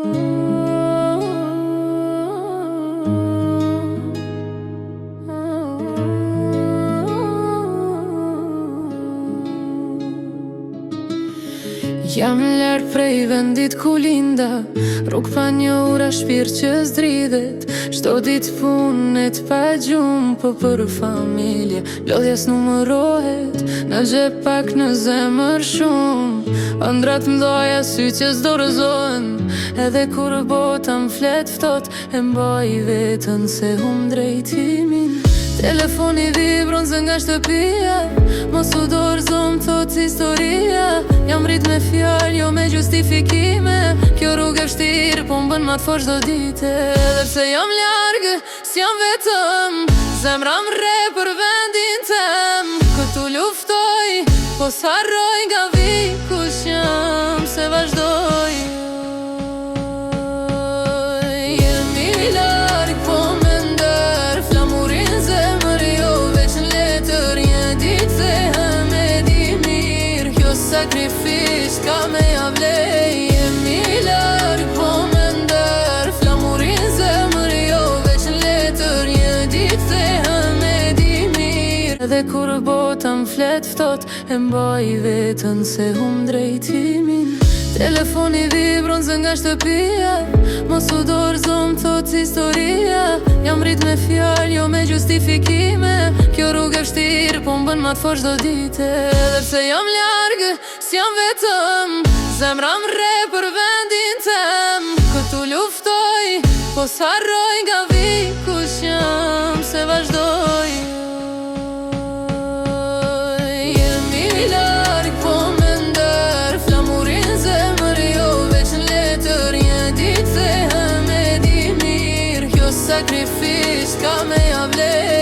Jam larg prej vendit ku linda, rrug pa një ura shpirt që s'dridhet. Çdo ditë punet pa gjumë, po për familje lodhja s'numërohet. Në xhep pak, në zemër shumë, ëndrat mdoja, sy që s'dorëzohen. Edhe kur bota m'flet ftohtë, e mbaj vetën se hum drejtimin. Telefoni vibron zë nga shtëpia, mos u dorëzo m'thot historia. Jam rrit me fjallë, jo me justifikime. Kjo rrugë e vështirë, po m'bën ma t'fortë çdo dite. Edhe pse jam largë, s'jam vetëm, zemra m'rre për vendin tem. Këtu luftoj, po s'harroj nga vi kush jam, se vazhdoj. Jemi larg, po me ndër flamurin zemër, jo veç në letër. Një ditë thehem e di mirë, kjo sakrifis ka me javlej. Jemi larg, po me ndër flamurin zemër, jo veç në letër. Një ditë thehem e di mirë, edhe kur bota m'flet ftohtë, e mbaj vetën se hum drejtimin. Telefoni vibron zë nga shtëpia, mos u dorëzo m'thot historia. Jam rrit me fjallë, jo me justifikime. Kjo rrugë e vështirë, po m'bën ma t'fortë çdo dite. Edhe pse jam largë, s'jam vetëm, zemra m'rre për vendin tem. Këtu luftoj, po s'harroj nga vi kush jam, se vazhdoj. Jemi larg, po me ndër flamurin zemër, jo veç në letër. Një ditë thehem e di mirë, kjo sakrifis ka me javlej.